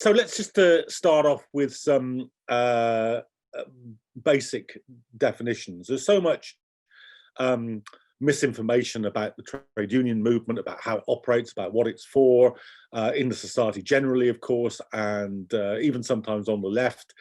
So let's just start off with some basic definitions. There's so much um, misinformation about the trade union movement, about how it operates, about what it's for, in the society generally, of course, and even sometimes on the left,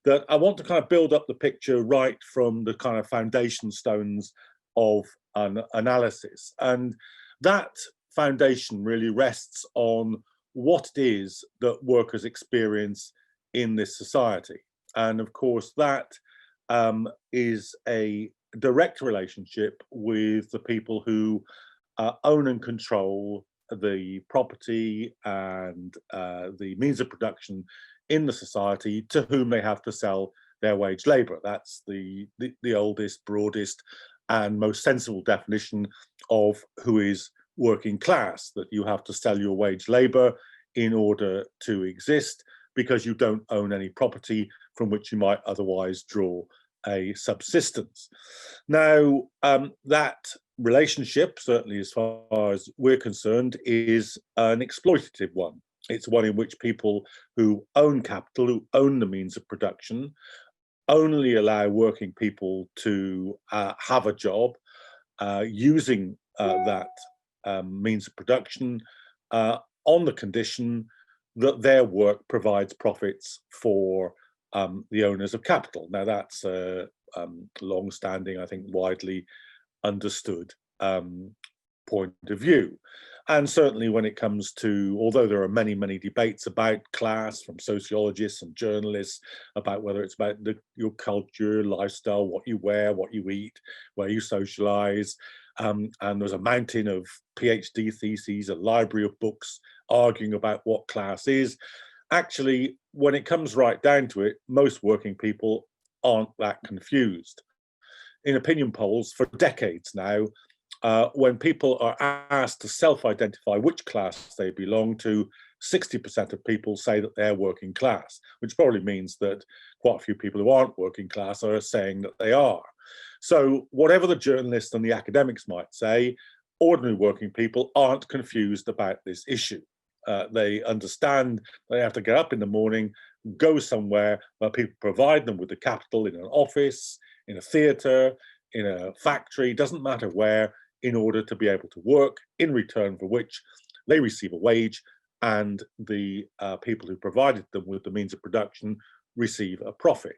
that I want to kind of build up the picture right from the kind of foundation stones of an analysis. And that foundation really rests on what it is that workers experience in this society. And of course, that is a direct relationship with the people who own and control the property and the means of production in the society to whom they have to sell their wage labour. That's the oldest, broadest, and most sensible definition of who is working class, that you have to sell your wage labour in order to exist because you don't own any property from which you might otherwise draw a subsistence. Now, that relationship, certainly as far as we're concerned, is an exploitative one. It's one in which people who own capital, who own the means of production, only allow working people to have a job using that means of production on the condition that their work provides profits for the owners of capital. Now, that's a long-standing, I think, widely understood point of view. And certainly when it comes to, although there are many, many debates about class from sociologists and journalists about whether it's about your culture, lifestyle, what you wear, what you eat, where you socialize, and there's a mountain of PhD theses, a library of books arguing about what class is. Actually, when it comes right down to it, most working people aren't that confused. In opinion polls for decades now, when people are asked to self-identify which class they belong to, 60% of people say that they're working class, which probably means that quite a few people who aren't working class are saying that they are. So whatever the journalists and the academics might say, ordinary working people aren't confused about this issue. They understand they have to get up in the morning, go somewhere where people provide them with the capital, in an office, in a theatre, in a factory, doesn't matter where, in order to be able to work, in return for which they receive a wage, and the people who provided them with the means of production receive a profit.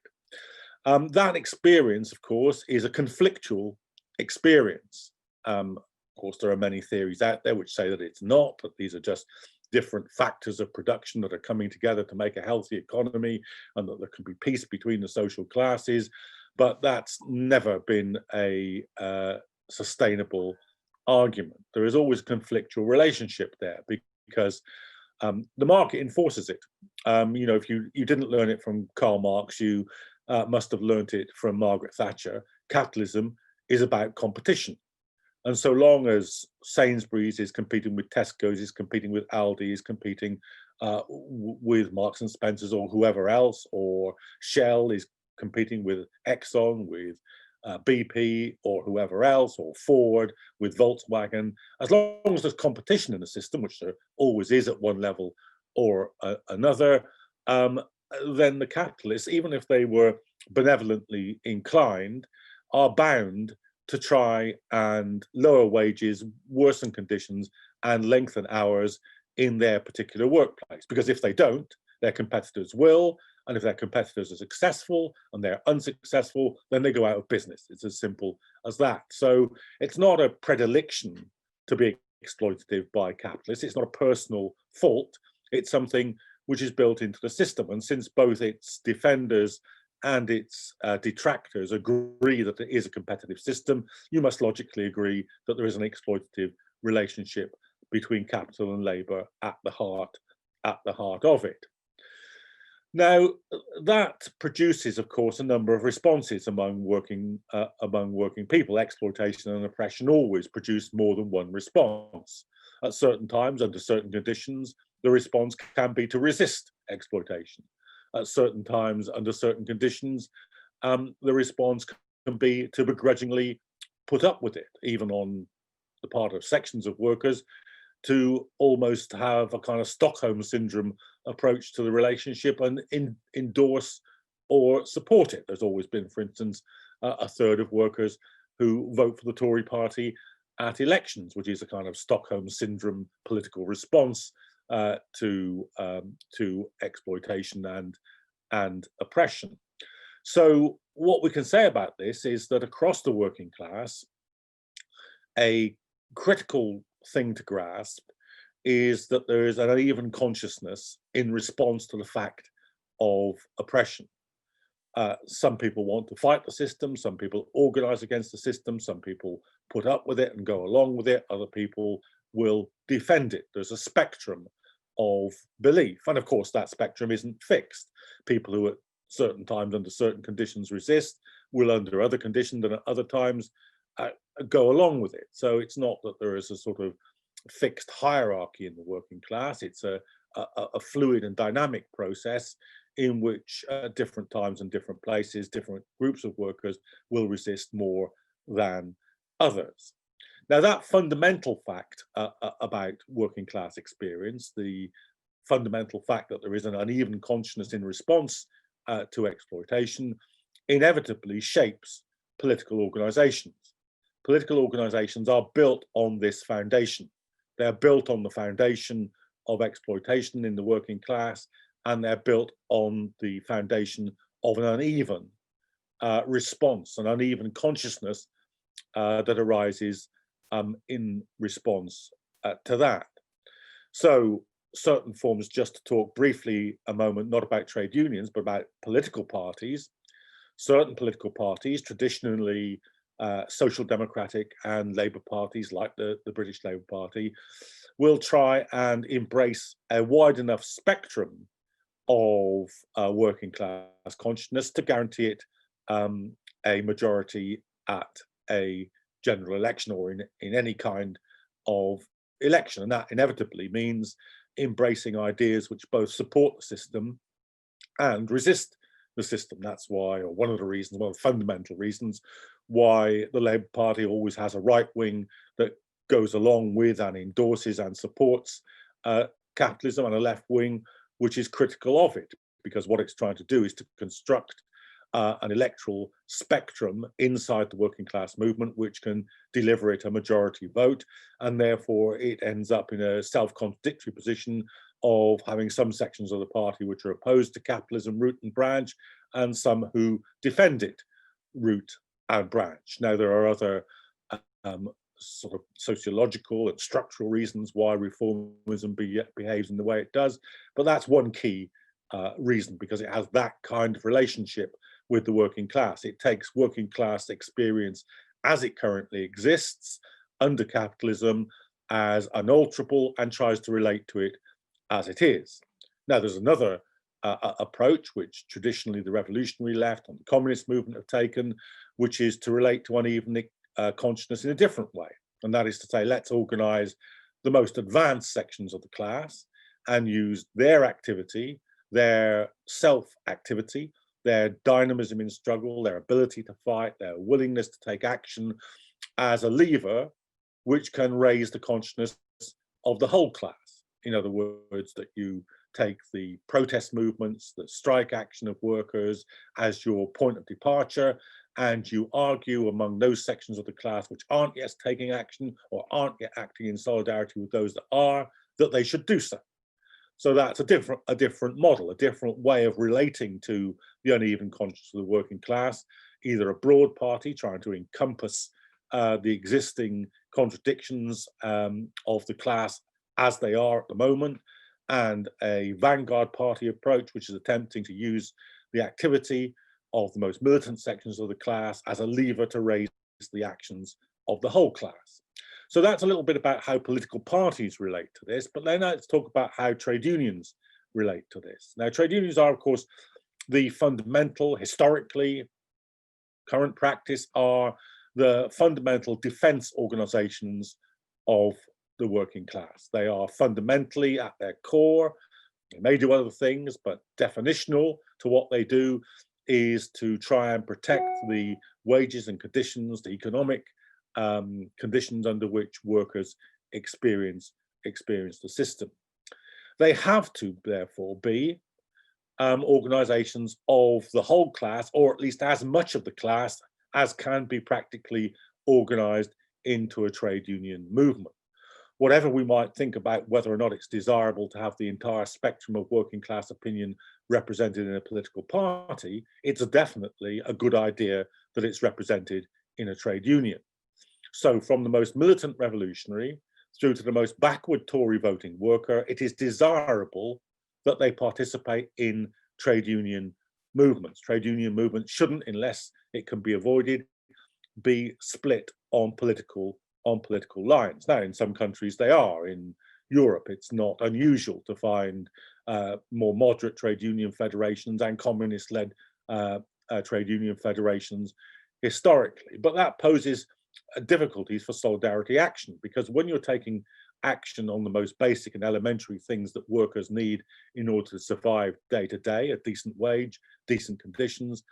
That experience, of course, is a conflictual experience. Of course, there are many theories out there which say that it's not, that these are just different factors of production that are coming together to make a healthy economy, and that there can be peace between the social classes. But that's never been a sustainable argument. There is always a conflictual relationship there because the market enforces it. If you didn't learn it from Karl Marx, you must have learned it from Margaret Thatcher. Capitalism is about competition. And so long as Sainsbury's is competing with Tesco's, is competing with Aldi, is competing with Marks and Spencer's or whoever else, or Shell is competing with Exxon, with BP or whoever else, or Ford with Volkswagen, as long as there's competition in the system, which there always is at one level or another, then the capitalists, even if they were benevolently inclined, are bound to try and lower wages, worsen conditions, and lengthen hours in their particular workplace. Because if they don't, their competitors will, and if their competitors are successful and they're unsuccessful, then they go out of business. It's as simple as that. So it's not a predilection to be exploitative by capitalists. It's not a personal fault. It's something which is built into the system. And since both its defenders and its detractors agree that there is a competitive system, you must logically agree that there is an exploitative relationship between capital and labour at the heart of it. Now, that produces, of course, a number of responses among working people. Exploitation and oppression always produce more than one response. At certain times, under certain conditions, the response can be to resist exploitation. At certain times, under certain conditions, the response can be to begrudgingly put up with it, even on the part of sections of workers, to almost have a kind of Stockholm syndrome approach to the relationship and endorse or support it. There's always been, for instance, a third of workers who vote for the Tory party at elections, which is a kind of Stockholm syndrome political response to exploitation and oppression. So what we can say about this is that across the working class, a critical thing to grasp is that there is an uneven consciousness in response to the fact of oppression. Some people want to fight the system, some people organize against the system, some people put up with it and go along with it, other people will defend it. There's a spectrum of belief. And of course, that spectrum isn't fixed. People who at certain times under certain conditions resist will under other conditions and at other times go along with it. So it's not that there is a sort of fixed hierarchy in the working class. It's a fluid and dynamic process in which at different times and different places, different groups of workers will resist more than others. Now, that fundamental fact about working class experience, the fundamental fact that there is an uneven consciousness in response to exploitation, inevitably shapes political organizations. Political organizations are built on this foundation. They're built on the foundation of exploitation in the working class, and they're built on the foundation of an uneven response, an uneven consciousness that arises in response to that. So certain forms, just to talk briefly a moment, not about trade unions, but about political parties. Certain political parties, traditionally social democratic and Labour parties like the British Labour Party, will try and embrace a wide enough spectrum of working class consciousness to guarantee it a majority at a general election or in any kind of election. And that inevitably means embracing ideas which both support the system and resist the system. That's why, or one of the reasons, one of the fundamental reasons why the Labour Party always has a right wing that goes along with and endorses and supports capitalism, and a left wing which is critical of it, because what it's trying to do is to construct an electoral spectrum inside the working class movement which can deliver it a majority vote, and therefore it ends up in a self-contradictory position of having some sections of the party which are opposed to capitalism root and branch, and some who defend it root and branch. Now, there are other sort of sociological and structural reasons why reformism behaves in the way it does, but that's one key reason, because it has that kind of relationship with the working class. It takes working class experience as it currently exists under capitalism as unalterable and tries to relate to it as it is. Now, there's another approach which traditionally the revolutionary left and the communist movement have taken, which is to relate to uneven consciousness in a different way. And that is to say, let's organize the most advanced sections of the class and use their activity, their self-activity, their dynamism in struggle, their ability to fight, their willingness to take action as a lever which can raise the consciousness of the whole class. In other words, that you take the protest movements, the strike action of workers as your point of departure, and you argue among those sections of the class which aren't yet taking action or aren't yet acting in solidarity with those that are, that they should do so. So that's a different model, a different way of relating to the uneven consciousness of the working class, either a broad party trying to encompass the existing contradictions of the class as they are at the moment, and a vanguard party approach, which is attempting to use the activity of the most militant sections of the class as a lever to raise the actions of the whole class. So that's a little bit about how political parties relate to this, but then let's talk about how trade unions relate to this. Now, trade unions are, of course, the fundamental, historically, current practice are the fundamental defense organizations of the working class. They are fundamentally at their core, they may do other things, but definitional to what they do is to try and protect the wages and conditions, the economic conditions under which workers experience the system. They have to, therefore, be organizations of the whole class, or at least as much of the class as can be practically organized into a trade union movement. Whatever we might think about whether or not it's desirable to have the entire spectrum of working class opinion represented in a political party, it's definitely a good idea that it's represented in a trade union. So from the most militant revolutionary through to the most backward Tory voting worker, it is desirable that they participate in trade union movements. Trade union movements shouldn't, unless it can be avoided, be split on political lines. Now, in some countries they are. In Europe, it's not unusual to find more moderate trade union federations and communist-led trade union federations historically. But that poses difficulties for solidarity action, because when you're taking action on the most basic and elementary things that workers need in order to survive day to day, a decent wage, decent conditions,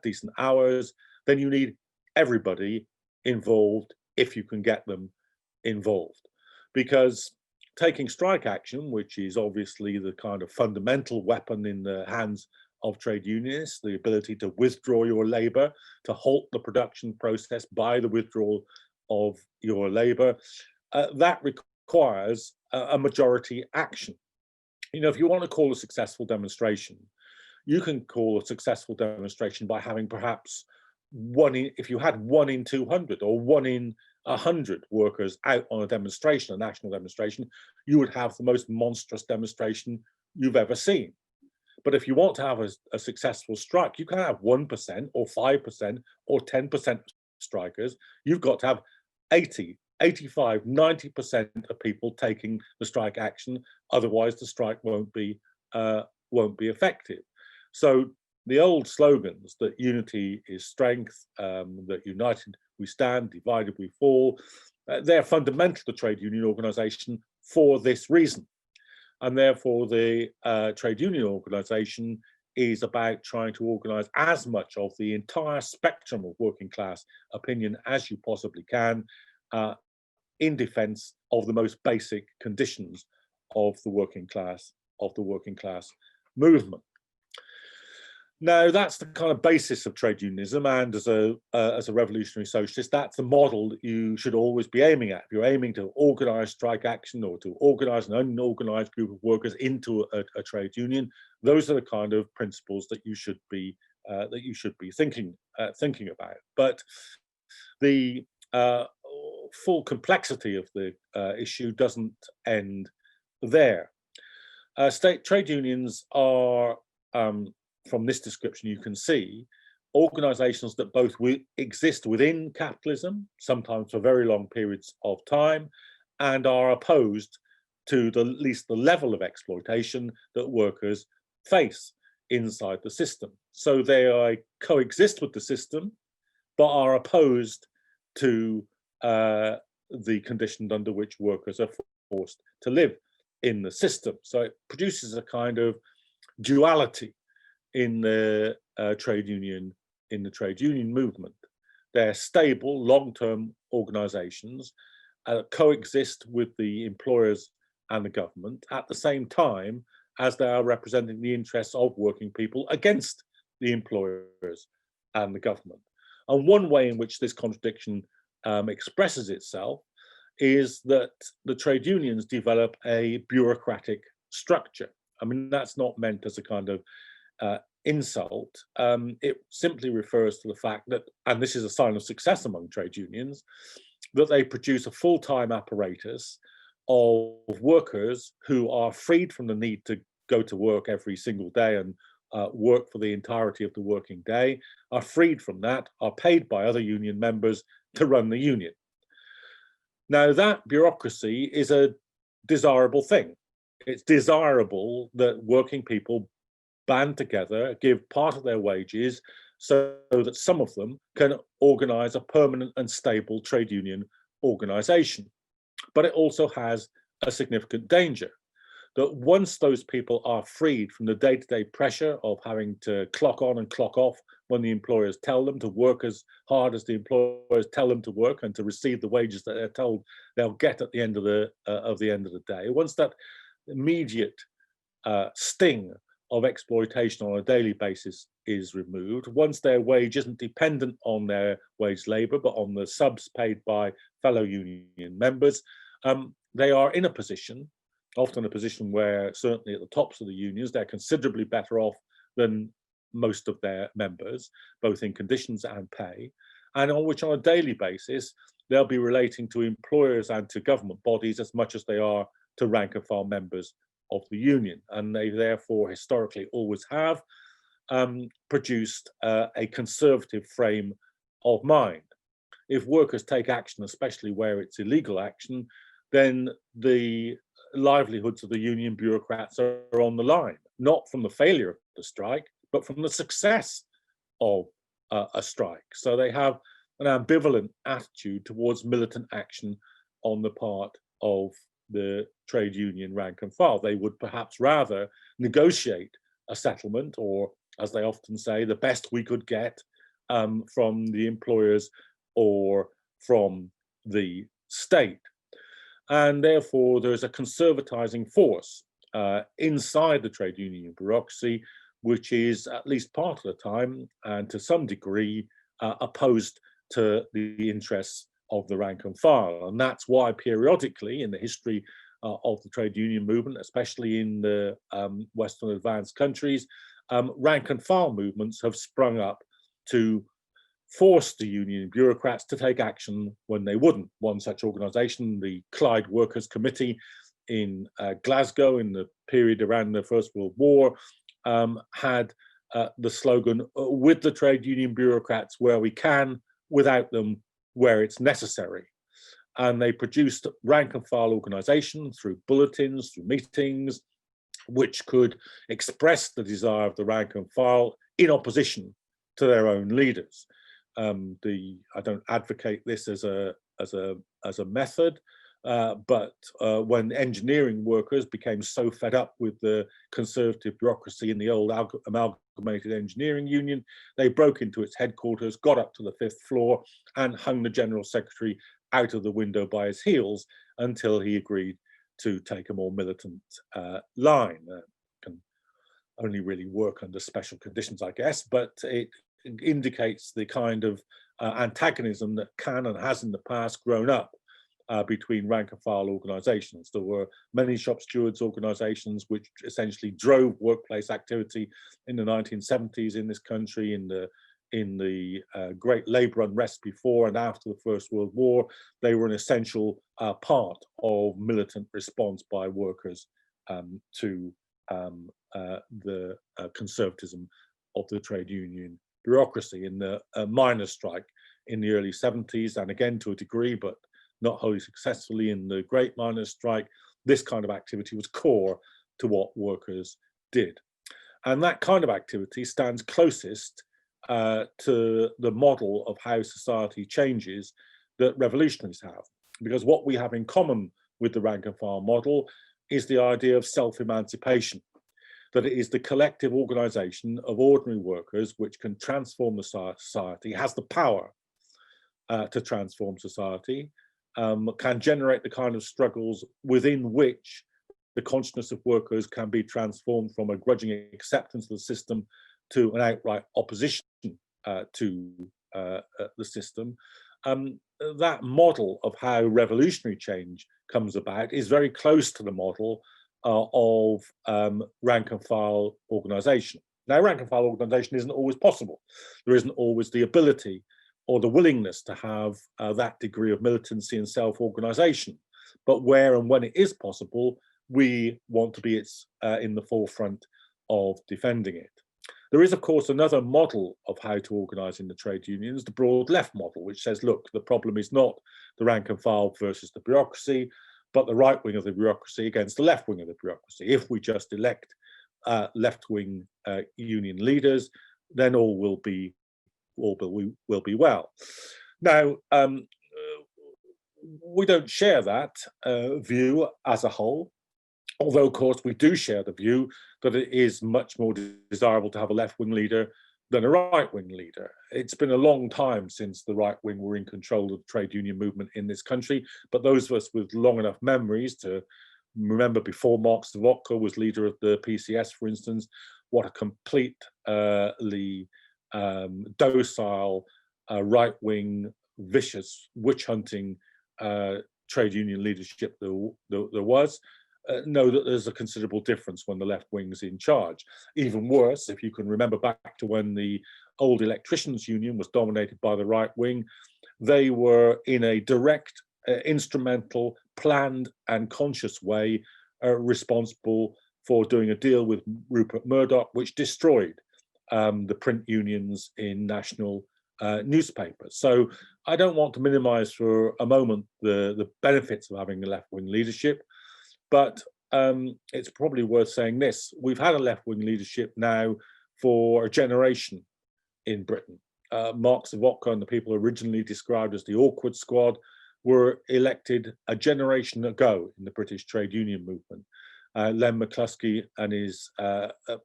decent hours, then you need everybody involved if you can get them involved. Because taking strike action, which is obviously the kind of fundamental weapon in the hands of trade unionists, the ability to withdraw your labor, to halt the production process by the withdrawal of your labor, that requires a majority action. You know, if you want to call a successful demonstration, you can call a successful demonstration by having perhaps if you had 1 in 200 or 1 in 100 workers out on a demonstration, a national demonstration, you would have the most monstrous demonstration you've ever seen. But if you want to have a successful strike, you can have 1% or 5% or 10% strikers. You've got to have 80, 85, 90% of people taking the strike action. Otherwise, the strike won't be effective. So the old slogans that unity is strength, that united we stand, divided we fall, they're fundamental to trade union organization for this reason. And therefore, the trade union organization is about trying to organize as much of the entire spectrum of working class opinion as you possibly can in defense of the most basic conditions of the working class movement. Now, that's the kind of basis of trade unionism, and as a revolutionary socialist, that's the model that you should always be aiming at. If you're aiming to organize strike action or to organize an unorganized group of workers into a trade union, those are the kind of principles that you should be thinking about. But the full complexity of the issue doesn't end there. State trade unions are from this description, you can see organizations that both exist within capitalism, sometimes for very long periods of time, and are opposed to at least the level of exploitation that workers face inside the system. So they coexist with the system, but are opposed to the conditions under which workers are forced to live in the system. So it produces a kind of duality in the trade union movement. They're stable, long-term organizations, coexist with the employers and the government at the same time as they are representing the interests of working people against the employers and the government. And one way in which this contradiction expresses itself is that the trade unions develop a bureaucratic structure. I mean, that's not meant as a kind of insult. It simply refers to the fact that, and this is a sign of success among trade unions, that they produce a full-time apparatus of workers who are freed from the need to go to work every single day and work for the entirety of the working day, are freed from that, are paid by other union members to run the union. Now, that bureaucracy is a desirable thing. It's desirable that working people band together, give part of their wages so that some of them can organize a permanent and stable trade union organization. But it also has a significant danger that once those people are freed from the day-to-day pressure of having to clock on and clock off when the employers tell them to work as hard as the employers tell them to work and to receive the wages that they're told they'll get at the end of the day, once that immediate sting of exploitation on a daily basis is removed, once their wage isn't dependent on their wage labour, but on the subs paid by fellow union members, they are in a position, often a position where certainly at the tops of the unions, they're considerably better off than most of their members, both in conditions and pay, and on which on a daily basis, they'll be relating to employers and to government bodies as much as they are to rank and file members of the union. And they therefore historically always have produced a conservative frame of mind. If workers take action, especially where it's illegal action, then the livelihoods of the union bureaucrats are on the line, not from the failure of the strike, but from the success of a strike. So they have an ambivalent attitude towards militant action on the part of the trade union rank and file. They would perhaps rather negotiate a settlement, or as they often say, the best we could get from the employers or from the state. And therefore, there's a conservatizing force inside the trade union bureaucracy, which is at least part of the time and to some degree opposed to the interests of the rank and file. And that's why periodically in the history of the trade union movement, especially in the Western advanced countries, rank and file movements have sprung up to force the union bureaucrats to take action when they wouldn't. One such organisation, the Clyde Workers' Committee in Glasgow in the period around the First World War, had the slogan, with the trade union bureaucrats where we can, without them where it's necessary. And they produced rank and file organisation through bulletins, through meetings, which could express the desire of the rank and file in opposition to their own leaders. I don't advocate this as a method, but when engineering workers became so fed up with the conservative bureaucracy in the old Amalgamated Engineering Union, they broke into its headquarters, got up to the 5th floor, and hung the General Secretary out of the window by his heels until he agreed to take a more militant line. Can only really work under special conditions, I guess, but it indicates the kind of antagonism that can and has in the past grown up between rank and file organisations. There were many shop stewards organisations which essentially drove workplace activity in the 1970s in this country, in the great labour unrest before and after the First World War. They were an essential part of militant response by workers to the conservatism of the trade union bureaucracy. In the miners' strike in the early 70s, and again to a degree, but not wholly successfully in the great miners' strike, this kind of activity was core to what workers did. And that kind of activity stands closest to the model of how society changes that revolutionaries have. Because what we have in common with the rank and file model is the idea of self-emancipation, that it is the collective organisation of ordinary workers which can transform the society, has the power to transform society, can generate the kind of struggles within which the consciousness of workers can be transformed from a grudging acceptance of the system to an outright opposition to the system. That model of how revolutionary change comes about is very close to the model of rank and file organisation. Now, rank and file organisation isn't always possible. There isn't always the ability or the willingness to have that degree of militancy and self-organisation. But where and when it is possible, we want to be in the forefront of defending it. There is, of course, another model of how to organise in the trade unions, the broad left model, which says, look, the problem is not the rank and file versus the bureaucracy, but the right wing of the bureaucracy against the left wing of the bureaucracy. If we just elect left-wing union leaders, then all will be well. Now, we don't share that view as a whole, although, of course, we do share the view that it is much more desirable to have a left-wing leader than a right-wing leader. It's been a long time since the right wing were in control of the trade union movement in this country, but those of us with long enough memories to remember before Marx Vodka was leader of the PCS, for instance, what a completely docile, right-wing, vicious, witch-hunting trade union leadership there was. Know that there's a considerable difference when the left wing's in charge. Even worse, if you can remember back to when the old electricians union was dominated by the right wing, they were in a direct, instrumental, planned and conscious way responsible for doing a deal with Rupert Murdoch, which destroyed the print unions in national newspapers. So I don't want to minimize for a moment the benefits of having a left-wing leadership, but it's probably worth saying this. We've had a left-wing leadership now for a generation in Britain. Marx Vodka and the people originally described as the awkward squad were elected a generation ago in the British trade union movement. Len McCluskey and his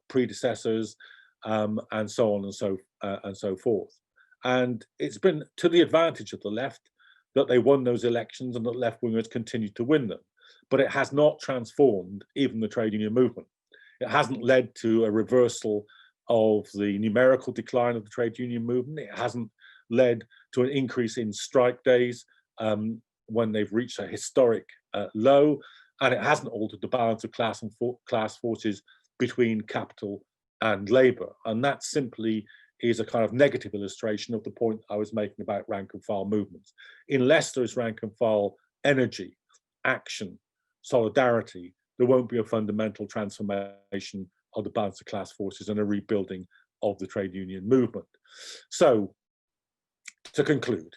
predecessors, and so on and so forth. And it's been to the advantage of the left that they won those elections and that left-wingers continued to win them. But it has not transformed even the trade union movement. It hasn't led to a reversal of the numerical decline of the trade union movement. It hasn't led to an increase in strike days when they've reached a historic low, and it hasn't altered the balance of class forces between capital and labour. And that simply is a kind of negative illustration of the point I was making about rank and file movements. Unless there is rank and file energy, action, solidarity, there won't be a fundamental transformation of the balance of class forces and a rebuilding of the trade union movement. So, to conclude,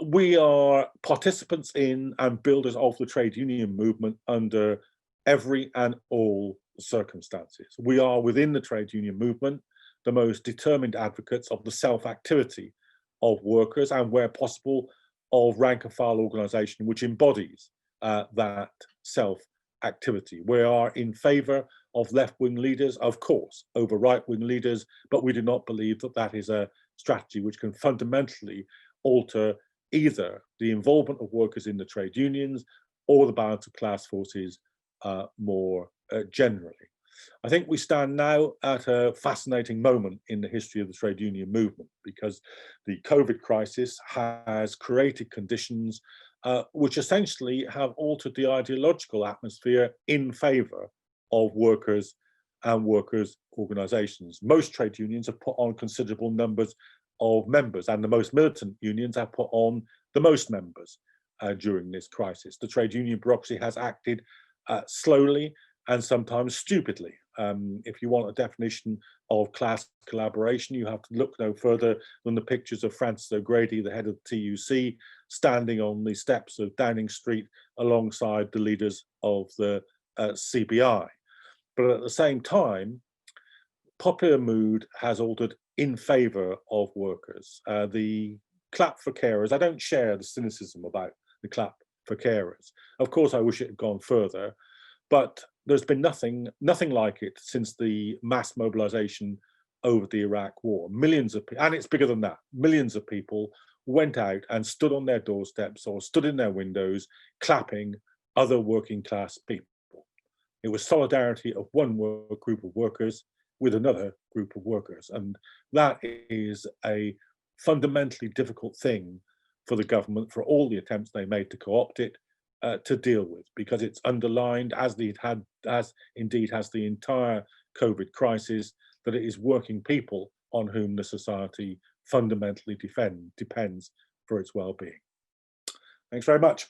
we are participants in and builders of the trade union movement under every and all circumstances. We are within the trade union movement the most determined advocates of the self-activity of workers and, where possible, of rank and file organisation which embodies that self-activity. We are in favour of left-wing leaders, of course, over right-wing leaders, but we do not believe that that is a strategy which can fundamentally alter either the involvement of workers in the trade unions or the balance of class forces more generally. I think we stand now at a fascinating moment in the history of the trade union movement, because the COVID crisis has created conditions which essentially have altered the ideological atmosphere in favour of workers and workers' organisations. Most trade unions have put on considerable numbers of members, and the most militant unions have put on the most members during this crisis. The trade union bureaucracy has acted slowly and sometimes stupidly. If you want a definition of class collaboration, you have to look no further than the pictures of Francis O'Grady, the head of the TUC, standing on the steps of Downing Street alongside the leaders of the CBI. But at the same time, popular mood has altered in favour of workers. The clap for carers, I don't share the cynicism about the clap for carers. Of course, I wish it had gone further, but there's been nothing like it since the mass mobilization over the Iraq war. Millions of people, and it's bigger than that, millions of people went out and stood on their doorsteps or stood in their windows clapping other working class people. It was solidarity of one group of workers with another group of workers. And that is a fundamentally difficult thing for the government, for all the attempts they made to co-opt it, to deal with, because it's underlined, as indeed has the entire COVID crisis, that it is working people on whom the society fundamentally depends for its well-being. Thanks very much.